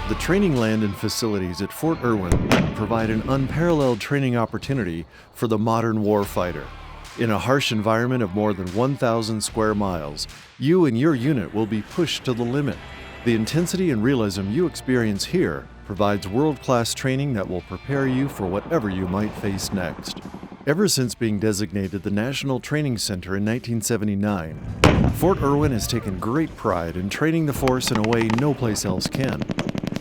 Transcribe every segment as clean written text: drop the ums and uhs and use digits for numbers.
The training land and facilities at Fort Irwin provide an unparalleled training opportunity for the modern warfighter. In a harsh environment of more than 1,000 square miles, you and your unit will be pushed to the limit. The intensity and realism you experience here provides world-class training that will prepare you for whatever you might face next. Ever since being designated the National Training Center in 1979, Fort Irwin has taken great pride in training the force in a way no place else can.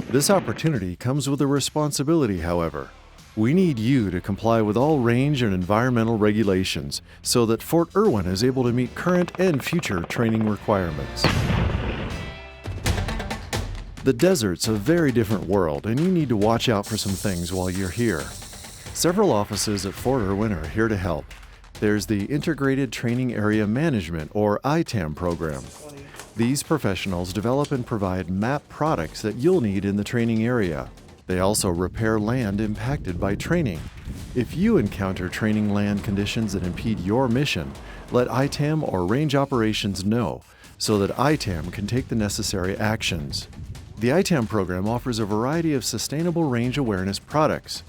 This opportunity comes with a responsibility, however. We need you to comply with all range and environmental regulations so that Fort Irwin is able to meet current and future training requirements. The desert's a very different world, and you need to watch out for some things while you're here. Several offices at Fort Irwin are here to help. There's the Integrated Training Area Management, or ITAM program. These professionals develop and provide map products that you'll need in the training area. They also repair land impacted by training. If you encounter training land conditions that impede your mission, let ITAM or range operations know so that ITAM can take the necessary actions. The ITAM program offers a variety of sustainable range awareness products.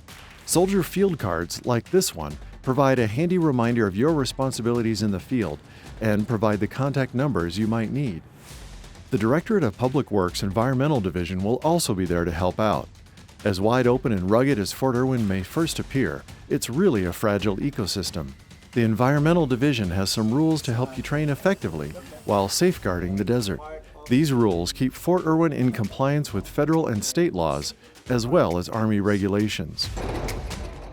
Soldier field cards, like this one, provide a handy reminder of your responsibilities in the field and provide the contact numbers you might need. The Directorate of Public Works Environmental Division will also be there to help out. As wide open and rugged as Fort Irwin may first appear, it's really a fragile ecosystem. The Environmental Division has some rules to help you train effectively while safeguarding the desert. These rules keep Fort Irwin in compliance with federal and state laws, as well as Army regulations.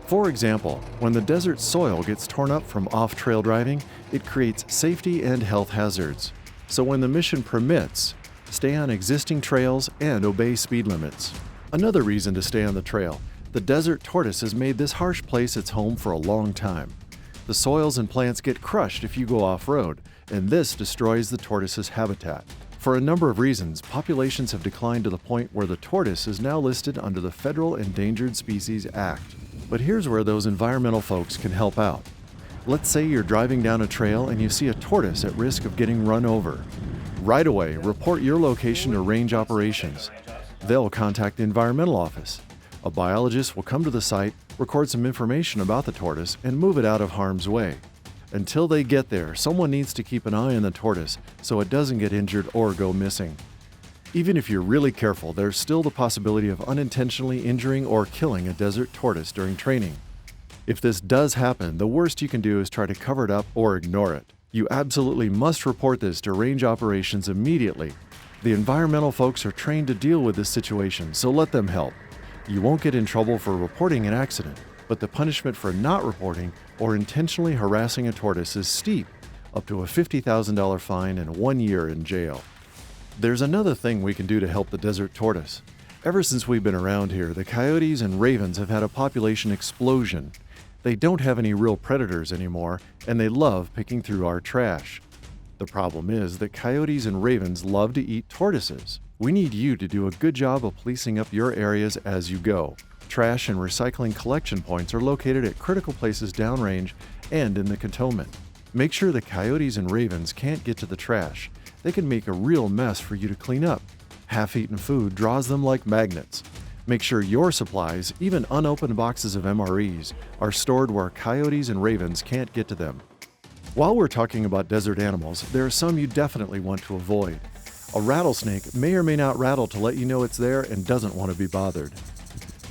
For example, when the desert soil gets torn up from off-trail driving, it creates safety and health hazards. So when the mission permits, stay on existing trails and obey speed limits. Another reason to stay on the trail, the desert tortoise has made this harsh place its home for a long time. The soils and plants get crushed if you go off-road, and this destroys the tortoise's habitat. For a number of reasons, populations have declined to the point where the tortoise is now listed under the Federal Endangered Species Act. But here's where those environmental folks can help out. Let's say you're driving down a trail and you see a tortoise at risk of getting run over. Right away, report your location to range operations. They'll contact the environmental office. A biologist will come to the site, record some information about the tortoise, and move it out of harm's way. Until they get there, someone needs to keep an eye on the tortoise so it doesn't get injured or go missing. Even if you're really careful, there's still the possibility of unintentionally injuring or killing a desert tortoise during training. If this does happen, the worst you can do is try to cover it up or ignore it. You absolutely must report this to range operations immediately. The environmental folks are trained to deal with this situation, so let them help. You won't get in trouble for reporting an accident, but the punishment for not reporting or intentionally harassing a tortoise is steep, up to a $50,000 fine and 1 year in jail. There's another thing we can do to help the desert tortoise. Ever since we've been around here, the coyotes and ravens have had a population explosion. They don't have any real predators anymore, and they love picking through our trash. The problem is that coyotes and ravens love to eat tortoises. We need you to do a good job of policing up your areas as you go. Trash and recycling collection points are located at critical places downrange and in the cantonment. Make sure the coyotes and ravens can't get to the trash. They can make a real mess for you to clean up. Half-eaten food draws them like magnets. Make sure your supplies, even unopened boxes of MREs, are stored where coyotes and ravens can't get to them. While we're talking about desert animals, there are some you definitely want to avoid. A rattlesnake may or may not rattle to let you know it's there and doesn't want to be bothered.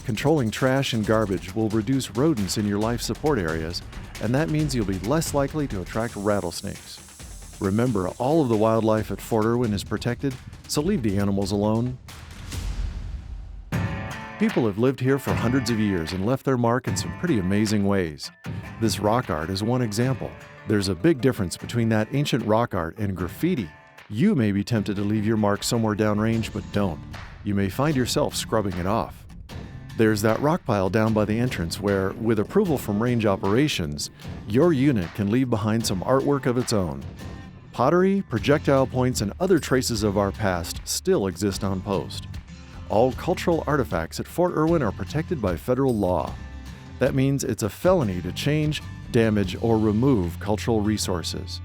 Controlling trash and garbage will reduce rodents in your life support areas, and that means you'll be less likely to attract rattlesnakes. Remember, all of the wildlife at Fort Irwin is protected, so leave the animals alone. People have lived here for hundreds of years and left their mark in some pretty amazing ways. This rock art is one example. There's a big difference between that ancient rock art and graffiti. You may be tempted to leave your mark somewhere downrange, but don't. You may find yourself scrubbing it off. There's that rock pile down by the entrance where, with approval from range operations, your unit can leave behind some artwork of its own. Pottery, projectile points, and other traces of our past still exist on post. All cultural artifacts at Fort Irwin are protected by federal law. That means it's a felony to change, damage, or remove cultural resources.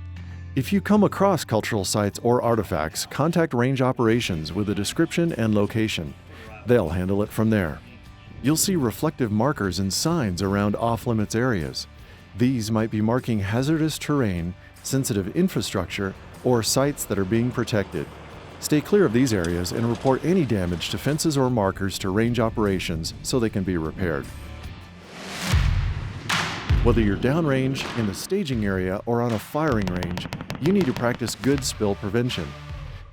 If you come across cultural sites or artifacts, contact range operations with a description and location. They'll handle it from there. You'll see reflective markers and signs around off-limits areas. These might be marking hazardous terrain, sensitive infrastructure, or sites that are being protected. Stay clear of these areas and report any damage to fences or markers to range operations so they can be repaired. Whether you're downrange, in the staging area, or on a firing range, you need to practice good spill prevention.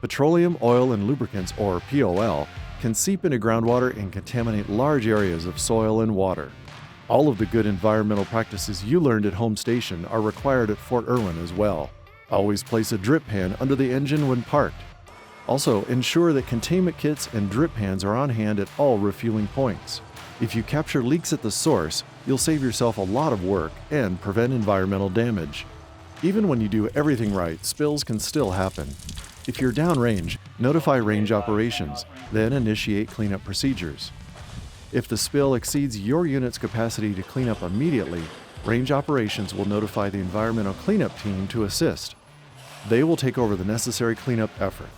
Petroleum, oil, and lubricants, or POL, can seep into groundwater and contaminate large areas of soil and water. All of the good environmental practices you learned at home station are required at Fort Irwin as well. Always place a drip pan under the engine when parked. Also, ensure that containment kits and drip pans are on hand at all refueling points. If you capture leaks at the source, you'll save yourself a lot of work and prevent environmental damage. Even when you do everything right, spills can still happen. If you're downrange, notify range operations, then initiate cleanup procedures. If the spill exceeds your unit's capacity to clean up immediately, range operations will notify the environmental cleanup team to assist. They will take over the necessary cleanup effort.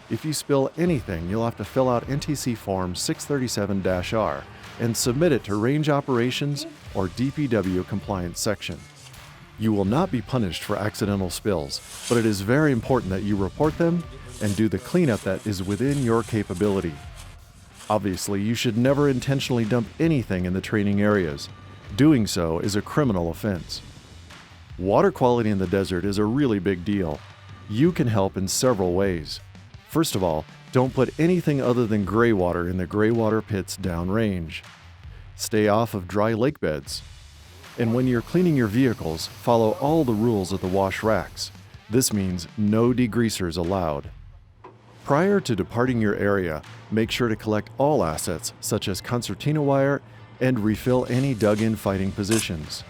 If you spill anything, you'll have to fill out NTC Form 637-R and submit it to Range Operations or DPW Compliance Section. You will not be punished for accidental spills, but it is very important that you report them and do the cleanup that is within your capability. Obviously, you should never intentionally dump anything in the training areas. Doing so is a criminal offense. Water quality in the desert is a really big deal. You can help in several ways. First of all, don't put anything other than gray water in the gray water pits downrange. Stay off of dry lake beds. And when you're cleaning your vehicles, follow all the rules of the wash racks. This means no degreasers allowed. Prior to departing your area, make sure to collect all assets such as concertina wire and refill any dug-in fighting positions.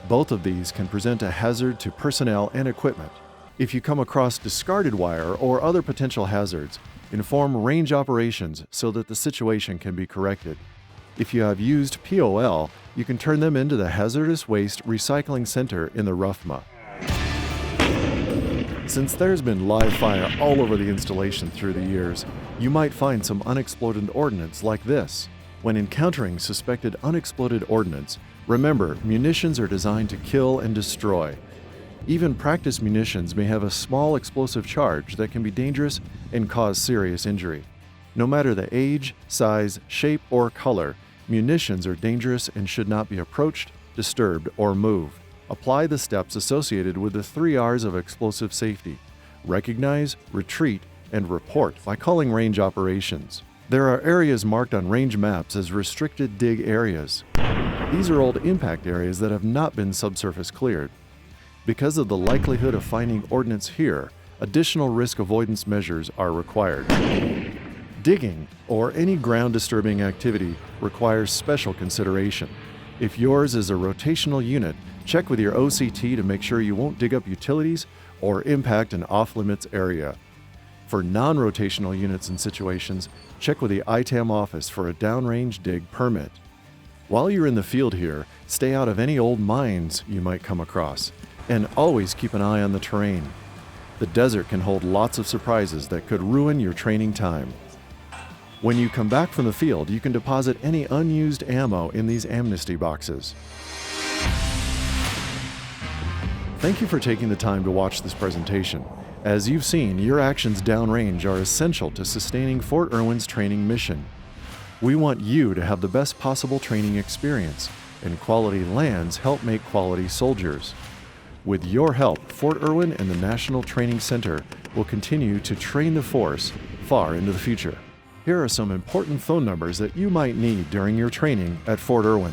Both of these can present a hazard to personnel and equipment. If you come across discarded wire or other potential hazards, inform range operations so that the situation can be corrected. If you have used POL, you can turn them into the Hazardous Waste Recycling Center in the RUFMA. Since there's been live fire all over the installation through the years, you might find some unexploded ordnance like this. When encountering suspected unexploded ordnance, remember, munitions are designed to kill and destroy. Even practice munitions may have a small explosive charge that can be dangerous and cause serious injury. No matter the age, size, shape, or color, munitions are dangerous and should not be approached, disturbed, or moved. Apply the steps associated with the 3 R's of explosive safety: recognize, retreat, and report by calling range operations. There are areas marked on range maps as restricted dig areas. These are old impact areas that have not been subsurface cleared. Because of the likelihood of finding ordnance here, additional risk avoidance measures are required. Digging, or any ground-disturbing activity, requires special consideration. If yours is a rotational unit, check with your OCT to make sure you won't dig up utilities or impact an off-limits area. For non-rotational units and situations, check with the ITAM office for a downrange dig permit. While you're in the field here, stay out of any old mines you might come across, and always keep an eye on the terrain. The desert can hold lots of surprises that could ruin your training time. When you come back from the field, you can deposit any unused ammo in these amnesty boxes. Thank you for taking the time to watch this presentation. As you've seen, your actions downrange are essential to sustaining Fort Irwin's training mission. We want you to have the best possible training experience, and quality lands help make quality soldiers. With your help, Fort Irwin and the National Training Center will continue to train the force far into the future. Here are some important phone numbers that you might need during your training at Fort Irwin.